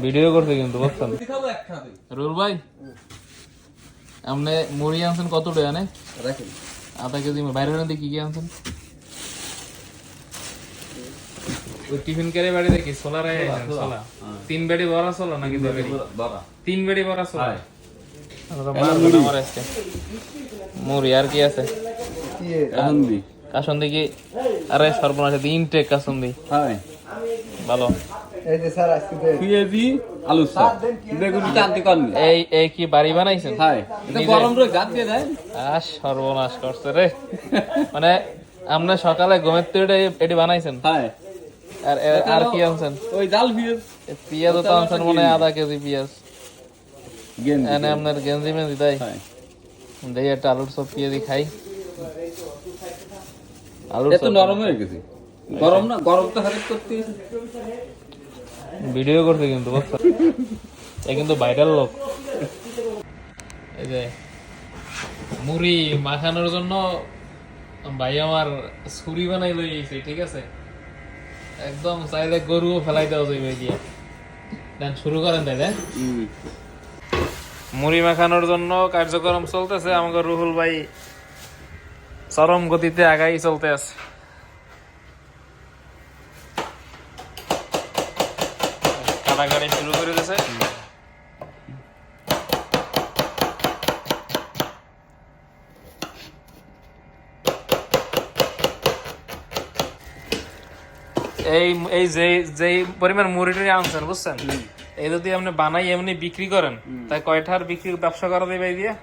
video করতে কিন্তু বুঝছেন রুল ভাই আপনি মুড়ি আনছেন কত টাকা নে রাখেন আধা কেজি বাইরে না দেখি কি আনছেন ওই টিফিন করে বাড়ি দেখি সোলার সোলা 3 বেডি বড় সোলা নাকি 2 বেডি বড় 3 বেডি বড় সোলা মুড়ি আর কি আছে কাসন্দি কি আরে সর্বনাশ ইনটেক কাসন্দি হ্যাঁ ভালো এই যে স্যার আজকে পিএজি আলু স্যার বেগুন চান্তি করনি এই কি বাড়ি বানাইছেন হ্যাঁ এটা গরম রে গাদ দিয়ে দেন সর্বনাশ করছে রে মানে আপনি সকালে ঘুমের থেকে এটি বানাইছেন হ্যাঁ আর কি আনছেন ওই ডাল পিয়াজ তো আনছেন মনে হয় আধা কেজি পিয়াজ এনে আপনার গেঞ্জি মেঞ্জি তাই দেই একটা আলুর সব পেঁয়াজি খাই আলুর এত নরম হয়ে গেছে গরম না গরম তো হারিয়ে করতে ভিডিও করতে কিন্তু এ কিন্তু ভাইরাল লোক এই যে মুড়ি মাখানোর জন্য ভাই আমার ছুরি বানাই লইছে ঠিক আছে একদম চাইলে গরুও ফেলাই দেওয়া যাবে দিয়ে দেন শুরু করেন তাইলে মুড়ি মাখানোর জন্য কার্যক্রম চলতেছে আমাদের রুহুল ভাই চরম গতিতে আগাই চলতে আছে কাটাকাটি শুরু করে দিয়েছে এই যে পরিমাণ মুড়িটি আনছেন বুঝছেন এই যদি আপনি বানাই এমনি বিক্রি করেন তাই কয়টার বিক্রি ব্যবসা করা দেবে এই দিয়ে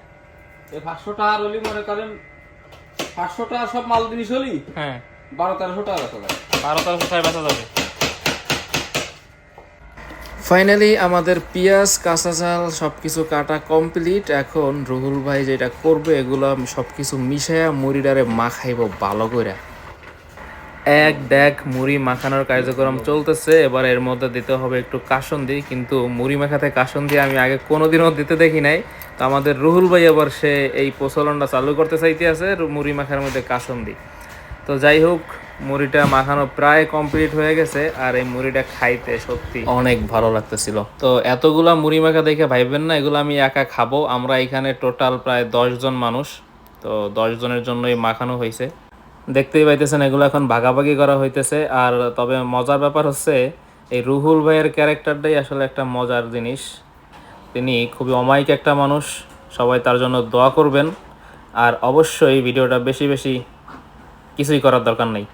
500 টাকা হলি মনে করেন 500 টাকা সব মাল জিনিস হলি হ্যাঁ 12-1300 টাকা বেচা যাবে 12-1300 টাকা বেচা যাবে ফাইনালি আমাদের পেঁয়াজ কাঁচা ঝাল সবকিছু কাটা কমপ্লিট এখন রুহুল ভাই যেটা করবে এগুলো সবকিছু মিশায়া মুড়িটারে মাখাইব ভালো করে এক ড্যাক মুড়ি মাখানোর কার্যক্রম চলতেছে এবার এর মধ্যে দিতে হবে একটু কাসন্দি কিন্তু মুড়ি মাখাতে কাসন্দি আমি আগে কোনোদিনও দিতে দেখি নাই তো আমাদের রুহুল ভাই আবার সে এই প্রচলনটা চালু করতে চাইতে আছে মুড়ি মাখার মধ্যে কাসন্দি তো যাই হোক মুড়িটা মাখানো প্রায় কমপ্লিট হয়ে গেছে আর এই মুড়িটা খাইতে সত্যি অনেক ভালো লাগতেছিল তো এতগুলা মুড়ি মাখা দেখে ভাইবেন না এগুলো আমি একা খাবো আমরা এখানে টোটাল প্রায় 10 জন মানুষ তো 10 জনের জন্যই মাখানো হয়েছে দেখতেই পাইতেছেন এগুলো এখন ভাগাভাগি করা হইতেছে আর তবে মজার ব্যাপার হচ্ছে এই রুহুল ভাইয়ের ক্যারেক্টারটাই আসলে একটা মজার জিনিস তিনি খুবই অমায়িক একটা মানুষ সবাই তার জন্য দোয়া করবেন আর অবশ্যই ভিডিওটা বেশি বেশি কিছুই করার দরকার নেই